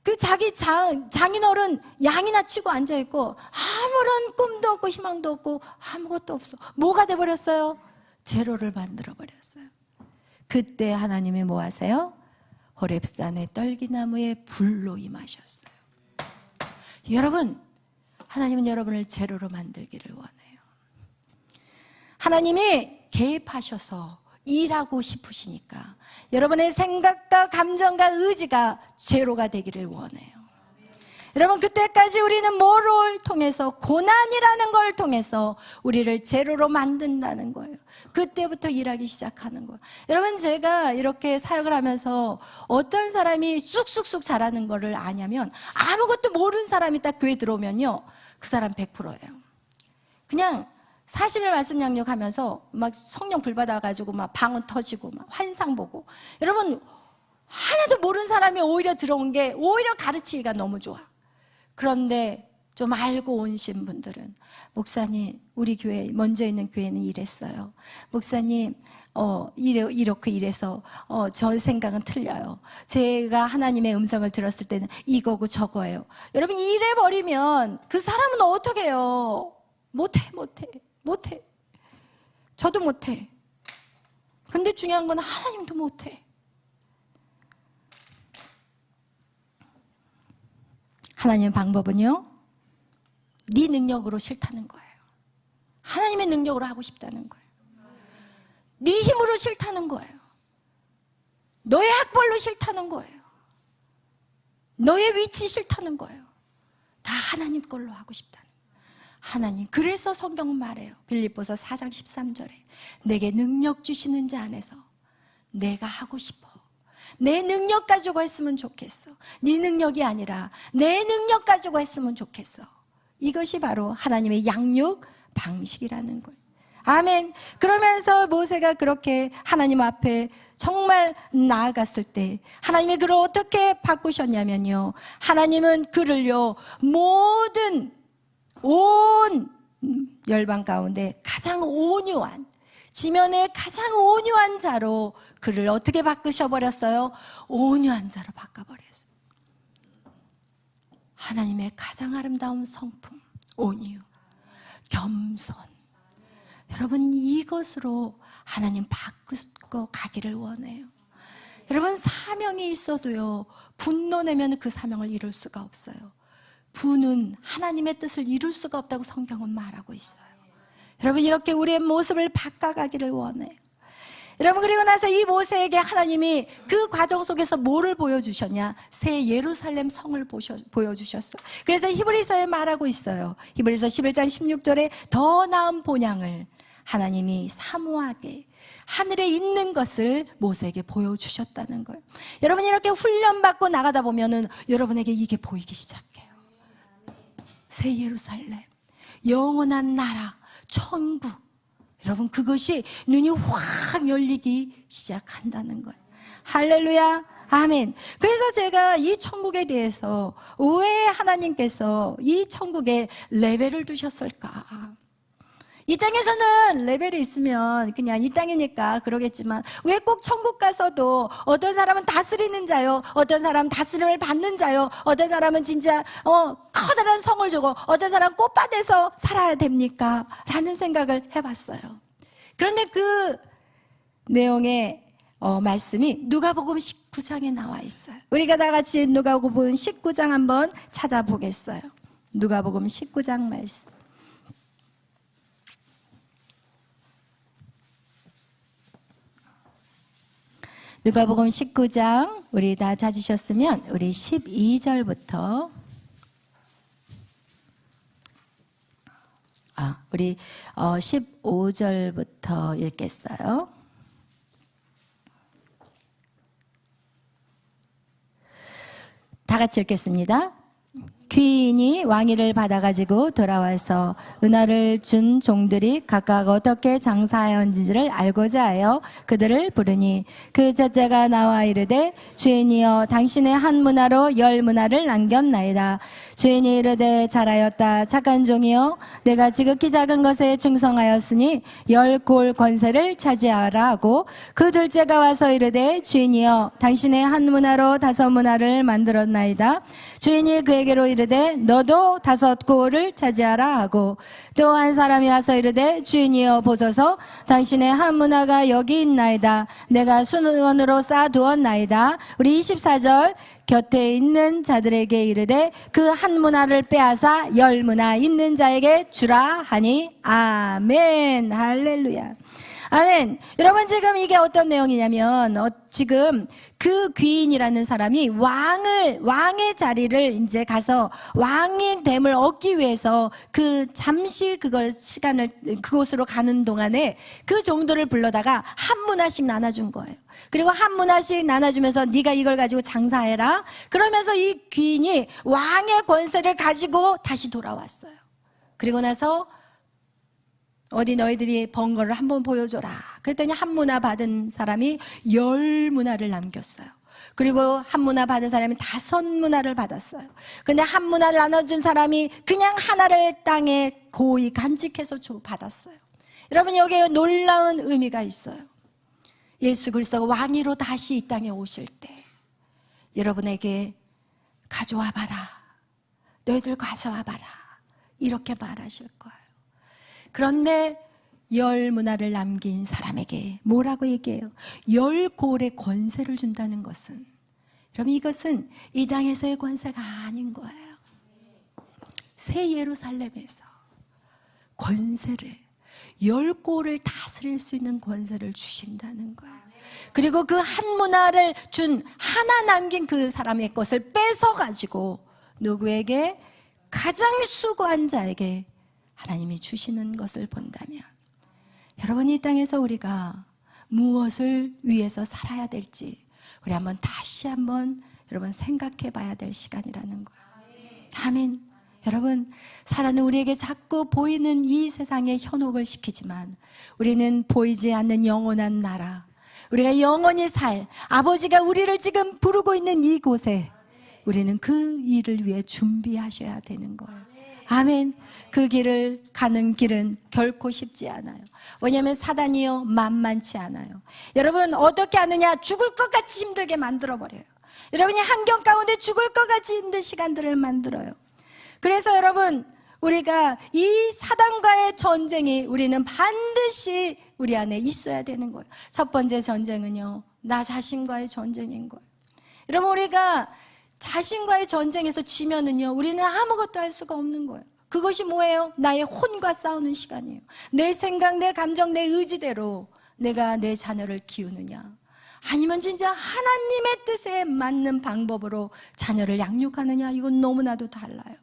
그 자기 장인어른 양이나 치고 앉아있고 아무런 꿈도 없고 희망도 없고 아무것도 없어. 뭐가 돼버렸어요? 제로를 만들어버렸어요. 그때 하나님이 뭐 하세요? 호렙산의 떨기나무에 불로 임하셨어요. 여러분, 하나님은 여러분을 제로로 만들기를 원해요. 하나님이 개입하셔서 일하고 싶으시니까 여러분의 생각과 감정과 의지가 제로가 되기를 원해요. 여러분, 그때까지 우리는 뭐를 통해서? 고난이라는 걸 통해서 우리를 제로로 만든다는 거예요. 그때부터 일하기 시작하는 거예요. 여러분, 제가 이렇게 사역을 하면서 어떤 사람이 쑥쑥쑥 자라는 거를 아냐면, 아무것도 모르는 사람이 딱 교회 들어오면요, 그 사람 100%예요. 그냥 40일 말씀 양육하면서 막 성령 불받아가지고 막 방언 터지고 막 환상 보고, 여러분, 하나도 모르는 사람이 오히려 들어온 게 오히려 가르치기가 너무 좋아. 그런데 좀 알고 오신 분들은, 목사님, 우리 교회 먼저 있는 교회는 이랬어요. 목사님, 이렇게 이래서 저 생각은 틀려요. 제가 하나님의 음성을 들었을 때는 이거고 저거예요. 여러분, 이래버리면 그 사람은 어떻게 해요? 못해. 저도 못해. 근데 중요한 건 하나님도 못해. 하나님의 방법은요, 네 능력으로 싫다는 거예요. 하나님의 능력으로 하고 싶다는 거예요. 네 힘으로 싫다는 거예요. 너의 학벌로 싫다는 거예요. 너의 위치 싫다는 거예요. 다 하나님 걸로 하고 싶다는 거예요. 하나님, 그래서 성경은 말해요. 빌립보서 4장 13절에 내게 능력 주시는 자 안에서 내가 하고 싶어. 내 능력 가지고 했으면 좋겠어. 네 능력이 아니라 내 능력 가지고 했으면 좋겠어. 이것이 바로 하나님의 양육 방식이라는 거예요. 아멘. 그러면서 모세가 그렇게 하나님 앞에 정말 나아갔을 때 하나님이 그를 어떻게 바꾸셨냐면요, 하나님은 그를요 모든 온 열방 가운데 가장 온유한, 지면에 가장 온유한 자로 그를 어떻게 바꾸셔버렸어요? 온유한 자로 바꿔버렸어요. 하나님의 가장 아름다운 성품, 온유, 겸손. 여러분, 이것으로 하나님 바꾸고 가기를 원해요. 여러분, 사명이 있어도요, 분노 내면 그 사명을 이룰 수가 없어요. 분은 하나님의 뜻을 이룰 수가 없다고 성경은 말하고 있어요. 여러분, 이렇게 우리의 모습을 바꿔가기를 원해요. 여러분, 그리고 나서 이 모세에게 하나님이 그 과정 속에서 뭐를 보여주셨냐? 새 예루살렘 성을 보여주셨어. 그래서 히브리서에 말하고 있어요. 히브리서 11장 16절에 더 나은 본향을 하나님이 사모하게 하늘에 있는 것을 모세에게 보여주셨다는 거예요. 여러분, 이렇게 훈련받고 나가다 보면은 여러분에게 이게 보이기 시작해요. 새 예루살렘, 영원한 나라, 천국. 여러분, 그것이 눈이 확 열리기 시작한다는 거예요. 할렐루야, 아멘. 그래서 제가 이 천국에 대해서 왜 하나님께서 이 천국에 레벨을 두셨을까? 이 땅에서는 레벨이 있으면 그냥 이 땅이니까 그러겠지만 왜 꼭 천국 가서도 어떤 사람은 다스리는 자요, 어떤 사람은 다스림을 받는 자요, 어떤 사람은 진짜 커다란 성을 주고 어떤 사람은 꽃밭에서 살아야 됩니까? 라는 생각을 해봤어요. 그런데 그 내용의 말씀이 누가복음 19장에 나와 있어요. 우리가 다 같이 누가복음 19장 한번 찾아보겠어요. 누가복음 19장 말씀. 누가복음 19장 우리 다 찾으셨으면 우리 12절부터 우리 15절부터 읽겠어요. 다 같이 읽겠습니다. 귀인이 왕위를 받아가지고 돌아와서 은화를 준 종들이 각각 어떻게 장사하였는지를 알고자 하여 그들을 부르니 그 첫째가 나와 이르되 주인이여 당신의 한 문화로 10문화를 남겼나이다. 주인이 이르되 잘하였다 착한 종이여 내가 지극히 작은 것에 충성하였으니 10골 권세를 차지하라 하고 그 둘째가 와서 이르되 주인이여 당신의 한 문화로 5문화를 만들었나이다. 주인이 그에게로 이르되 너도 5골을 차지하라 하고 또 한 사람이 와서 이르되 주인이여 보소서 당신의 한 문화가 여기 있나이다. 내가 수원으로 쌓아두었나이다. 우리 24절 곁에 있는 자들에게 이르되 그 한 문화를 빼앗아 10문화 있는 자에게 주라 하니 아멘. 할렐루야. 아멘. 여러분, 지금 이게 어떤 내용이냐면 지금 그 귀인이라는 사람이 왕의 자리를 이제 가서 왕의 됨을 얻기 위해서 그 잠시 시간을 그곳으로 가는 동안에 그 종들을 불러다가 한 문화씩 나눠준 거예요. 그리고 한 문화씩 나눠주면서 네가 이걸 가지고 장사해라. 그러면서 이 귀인이 왕의 권세를 가지고 다시 돌아왔어요. 그리고 나서 어디 너희들이 번 거를 한번 보여줘라. 그랬더니 한 문화 받은 사람이 10문화를 남겼어요. 그리고 한 문화 받은 사람이 5문화를 받았어요. 근데 한 문화를 나눠준 사람이 그냥 하나를 땅에 고이 간직해서 받았어요. 여러분, 여기에 놀라운 의미가 있어요. 예수 그리스도가 왕위로 다시 이 땅에 오실 때 여러분에게 가져와 봐라. 너희들 가져와 봐라. 이렇게 말하실 거예요. 그런데 10문화를 남긴 사람에게 뭐라고 얘기해요? 10골의 권세를 준다는 것은, 여러분, 이것은 이 땅에서의 권세가 아닌 거예요. 새 예루살렘에서 권세를, 10골을 다스릴 수 있는 권세를 주신다는 거예요. 그리고 그 한 문화를 준 하나 남긴 그 사람의 것을 뺏어가지고 누구에게? 가장 수고한 자에게 하나님이 주시는 것을 본다면, 여러분, 이 땅에서 우리가 무엇을 위해서 살아야 될지 우리 다시 한번 여러분 생각해 봐야 될 시간이라는 거예요. 아멘. 여러분, 사단은 우리에게 자꾸 보이는 이 세상에 현혹을 시키지만 우리는 보이지 않는 영원한 나라, 우리가 영원히 살 아버지가 우리를 지금 부르고 있는 이곳에 우리는 그 일을 위해 준비하셔야 되는 거예요. 아멘. 그 길을 가는 길은 결코 쉽지 않아요. 왜냐하면 사단이요 만만치 않아요. 여러분, 어떻게 하느냐? 죽을 것 같이 힘들게 만들어버려요. 여러분이 환경 가운데 죽을 것 같이 힘든 시간들을 만들어요. 그래서 여러분, 우리가 이 사단과의 전쟁이 우리는 반드시 우리 안에 있어야 되는 거예요. 첫 번째 전쟁은요, 나 자신과의 전쟁인 거예요. 여러분, 우리가 자신과의 전쟁에서 지면은요, 우리는 아무것도 할 수가 없는 거예요. 그것이 뭐예요? 나의 혼과 싸우는 시간이에요. 내 생각, 내 감정, 내 의지대로 내가 내 자녀를 키우느냐, 아니면 진짜 하나님의 뜻에 맞는 방법으로 자녀를 양육하느냐, 이건 너무나도 달라요.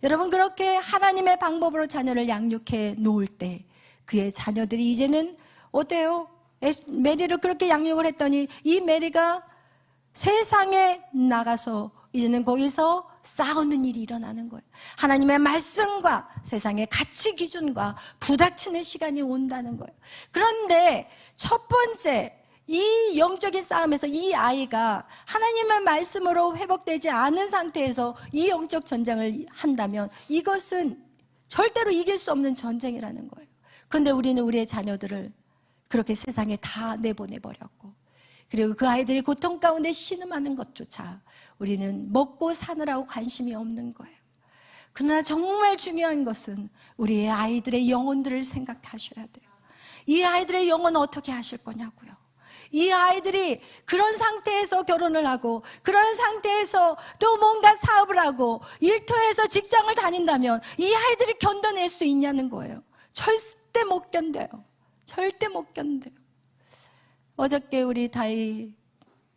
여러분, 그렇게 하나님의 방법으로 자녀를 양육해 놓을 때 그의 자녀들이 이제는 어때요? 메리를 그렇게 양육을 했더니 이 메리가 세상에 나가서 이제는 거기서 싸우는 일이 일어나는 거예요. 하나님의 말씀과 세상의 가치 기준과 부닥치는 시간이 온다는 거예요. 그런데 첫 번째, 이 영적인 싸움에서 이 아이가 하나님의 말씀으로 회복되지 않은 상태에서 이 영적 전쟁을 한다면 이것은 절대로 이길 수 없는 전쟁이라는 거예요. 그런데 우리는 우리의 자녀들을 그렇게 세상에 다 내보내버렸고, 그리고 그 아이들이 고통 가운데 신음하는 것조차 우리는 먹고 사느라고 관심이 없는 거예요. 그러나 정말 중요한 것은 우리의 아이들의 영혼들을 생각하셔야 돼요. 이 아이들의 영혼은 어떻게 하실 거냐고요. 이 아이들이 그런 상태에서 결혼을 하고 그런 상태에서 또 뭔가 사업을 하고 일터에서 직장을 다닌다면 이 아이들이 견뎌낼 수 있냐는 거예요. 절대 못 견뎌요. 절대 못 견뎌요. 어저께 우리 다희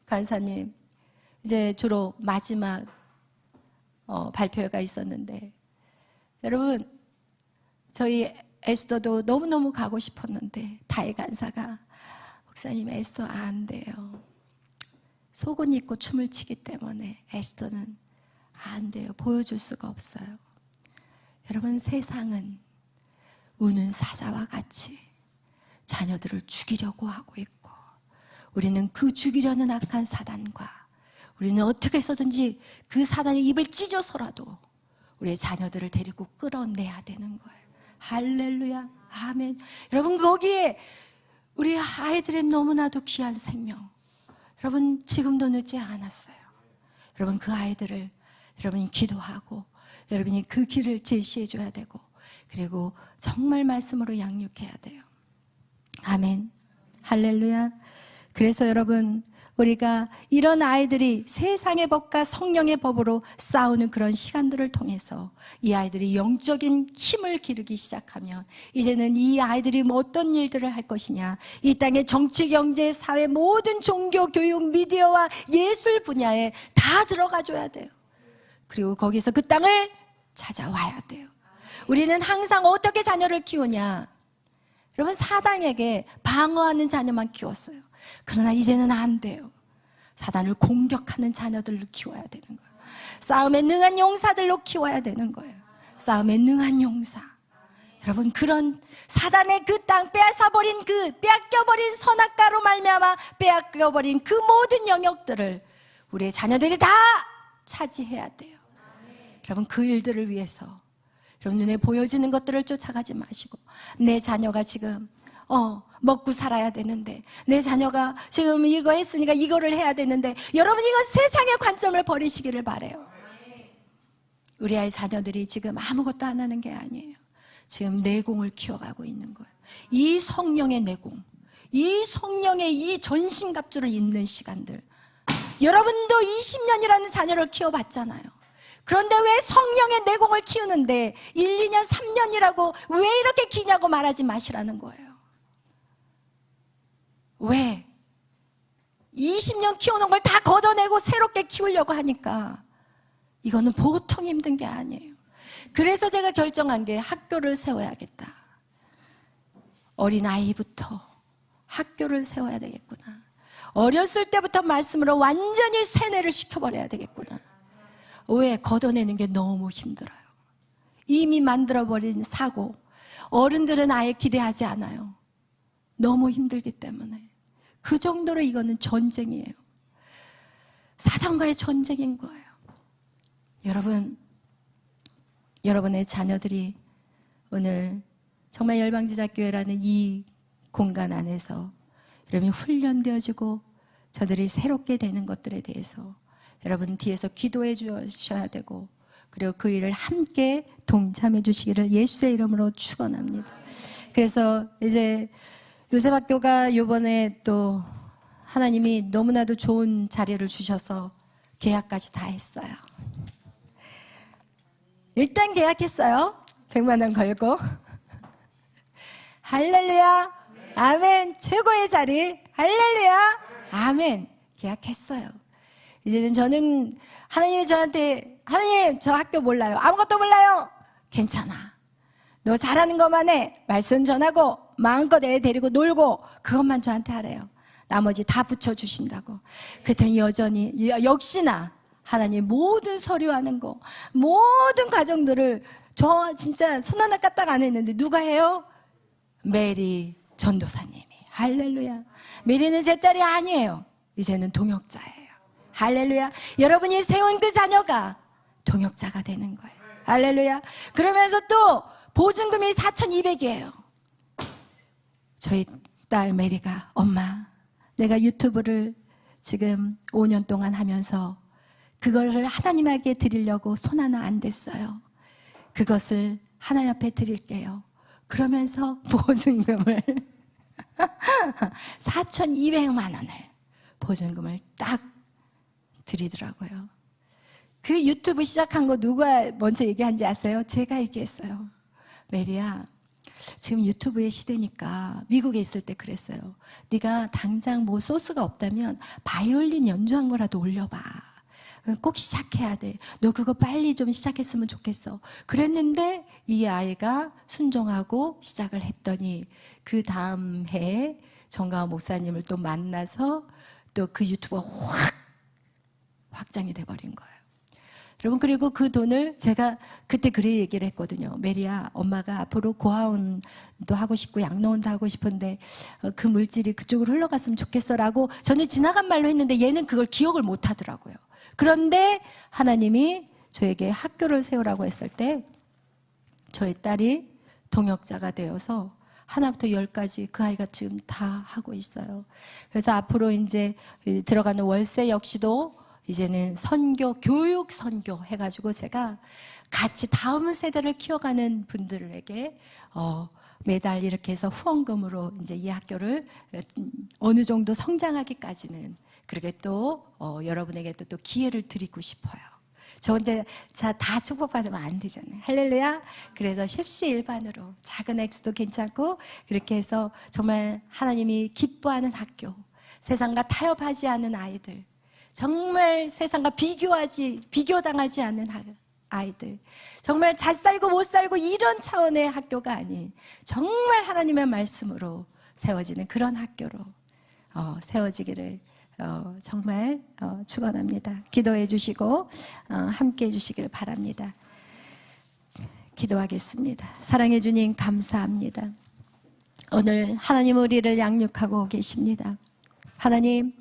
간사님 이제 주로 마지막 발표가 있었는데, 여러분, 저희 에스더도 너무너무 가고 싶었는데 다희 간사가, 목사님, 에스더 안 돼요. 속옷 입고 춤을 추기 때문에 에스더는 안 돼요. 보여줄 수가 없어요. 여러분, 세상은 우는 사자와 같이 자녀들을 죽이려고 하고 있고, 우리는 그 죽이려는 악한 사단과 우리는 어떻게 해서든지 그 사단의 입을 찢어서라도 우리의 자녀들을 데리고 끌어내야 되는 거예요. 할렐루야, 아멘. 여러분, 거기에 우리 아이들의 너무나도 귀한 생명, 여러분, 지금도 늦지 않았어요. 여러분, 그 아이들을 여러분이 기도하고 여러분이 그 길을 제시해 줘야 되고, 그리고 정말 말씀으로 양육해야 돼요. 아멘, 할렐루야. 그래서 여러분, 우리가 이런 아이들이 세상의 법과 성령의 법으로 싸우는 그런 시간들을 통해서 이 아이들이 영적인 힘을 기르기 시작하면 이제는 이 아이들이 어떤 일들을 할 것이냐, 이 땅의 정치, 경제, 사회, 모든 종교, 교육, 미디어와 예술 분야에 다 들어가 줘야 돼요. 그리고 거기서 그 땅을 찾아와야 돼요. 우리는 항상 어떻게 자녀를 키우냐, 여러분, 사단에게 방어하는 자녀만 키웠어요. 그러나 이제는 안 돼요. 사단을 공격하는 자녀들로 키워야 되는 거예요. 싸움에 능한 용사들로 키워야 되는 거예요. 싸움에 능한 용사. 여러분, 그런 사단의 그 땅 빼앗아버린 빼앗겨버린 선악과로 말미암아 빼앗겨버린 그 모든 영역들을 우리의 자녀들이 다 차지해야 돼요. 여러분, 그 일들을 위해서 여러분, 눈에 보여지는 것들을 쫓아가지 마시고, 내 자녀가 지금 먹고 살아야 되는데, 내 자녀가 지금 이거 했으니까 이거를 해야 되는데, 여러분, 이건 세상의 관점을 버리시기를 바라요. 우리 아이 자녀들이 지금 아무것도 안 하는 게 아니에요. 지금 내공을 키워가고 있는 거예요. 이 성령의 내공, 이 성령의 이 전신갑주를 입는 시간들. 여러분도 20년이라는 자녀를 키워봤잖아요. 그런데 왜 성령의 내공을 키우는데 1, 2년, 3년이라고 왜 이렇게 기냐고 말하지 마시라는 거예요. 왜? 20년 키우는 걸 다 걷어내고 새롭게 키우려고 하니까 이거는 보통 힘든 게 아니에요. 그래서 제가 결정한 게 학교를 세워야겠다. 어린아이부터 학교를 세워야 되겠구나. 어렸을 때부터 말씀으로 완전히 세뇌를 시켜버려야 되겠구나. 왜? 걷어내는 게 너무 힘들어요. 이미 만들어버린 사고, 어른들은 아예 기대하지 않아요. 너무 힘들기 때문에. 그 정도로 이거는 전쟁이에요. 사단과의 전쟁인 거예요. 여러분, 여러분의 자녀들이 오늘 정말 열방제자교회라는 이 공간 안에서 여러분이 훈련되어지고 저들이 새롭게 되는 것들에 대해서 여러분 뒤에서 기도해 주셔야 되고, 그리고 그 일을 함께 동참해 주시기를 예수의 이름으로 축원합니다. 그래서 이제 요셉학교가 이번에 또 하나님이 너무나도 좋은 자리를 주셔서 계약까지 다 했어요. 일단 계약했어요. 100만 원 걸고. 할렐루야, 아멘. 최고의 자리, 할렐루야, 아멘. 계약했어요. 이제는 저는 하나님이 저한테, 하나님 저 학교 몰라요, 아무것도 몰라요. 괜찮아, 너 잘하는 것만 해. 말씀 전하고 마음껏 애 데리고 놀고 그것만 저한테 하래요. 나머지 다 붙여주신다고. 그랬더니 여전히 역시나 하나님 모든 서류하는 거, 모든 과정들을 저 진짜 손 하나 까딱 안 했는데 누가 해요? 메리 전도사님이. 할렐루야. 메리는 제 딸이 아니에요. 이제는 동역자예요. 할렐루야. 여러분이 세운 그 자녀가 동역자가 되는 거예요. 할렐루야. 그러면서 또 보증금이 4,200이에요. 저희 딸 메리가, 엄마, 내가 유튜브를 지금 5년 동안 하면서 그거를 하나님에게 드리려고 손 하나 안 댔어요. 그것을 하나님 앞에 드릴게요. 그러면서 보증금을 4,200만 원을 보증금을 딱 드리더라고요. 그 유튜브 시작한 거 누가 먼저 얘기한지 아세요? 제가 얘기했어요. 메리야, 지금 유튜브의 시대니까, 미국에 있을 때 그랬어요. 네가 당장 뭐 소스가 없다면 바이올린 연주한 거라도 올려봐. 꼭 시작해야 돼. 너 그거 빨리 좀 시작했으면 좋겠어. 그랬는데 이 아이가 순종하고 시작을 했더니 그 다음 해에 정가원 목사님을 또 만나서 또 그 유튜브가 확 확장이 돼버린 거예요. 여러분, 그리고 그 돈을 제가 그때 그래 얘기를 했거든요. 메리야, 엄마가 앞으로 고아원도 하고 싶고 양로원도 하고 싶은데 그 물질이 그쪽으로 흘러갔으면 좋겠어 라고 저는 지나간 말로 했는데 얘는 그걸 기억을 못 하더라고요. 그런데 하나님이 저에게 학교를 세우라고 했을 때 저희 딸이 동역자가 되어서 하나부터 10까지 그 아이가 지금 다 하고 있어요. 그래서 앞으로 이제 들어가는 월세 역시도 이제는 선교, 교육 선교 해가지고 제가 같이 다음 세대를 키워가는 분들에게 매달 이렇게 해서 후원금으로 이제 이 학교를 어느 정도 성장하기까지는, 그렇게 또 여러분에게 또 기회를 드리고 싶어요. 저 혼자 다 축복받으면 안 되잖아요. 할렐루야. 그래서 십시일반으로 작은 액수도 괜찮고 그렇게 해서 정말 하나님이 기뻐하는 학교, 세상과 타협하지 않는 아이들, 정말 세상과 비교당하지 않는 아이들, 정말 잘 살고 못 살고 이런 차원의 학교가 아닌 정말 하나님의 말씀으로 세워지는 그런 학교로 세워지기를 정말 축원합니다. 기도해 주시고 함께 해 주시길 바랍니다. 기도하겠습니다. 사랑해 주님 감사합니다. 오늘 하나님 우리를 양육하고 계십니다. 하나님,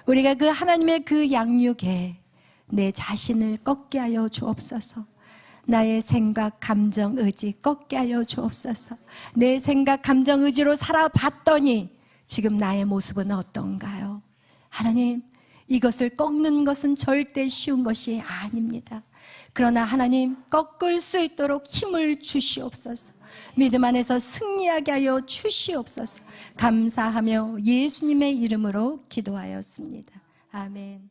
우리가 그 하나님의 그 양육에 내 자신을 꺾게 하여 주옵소서. 나의 생각, 감정, 의지 꺾게 하여 주옵소서. 내 생각, 감정, 의지로 살아봤더니 지금 나의 모습은 어떤가요? 하나님, 이것을 꺾는 것은 절대 쉬운 것이 아닙니다. 그러나 하나님, 꺾을 수 있도록 힘을 주시옵소서. 믿음 안에서 승리하게 하여 주시옵소서. 감사하며 예수님의 이름으로 기도하였습니다. 아멘.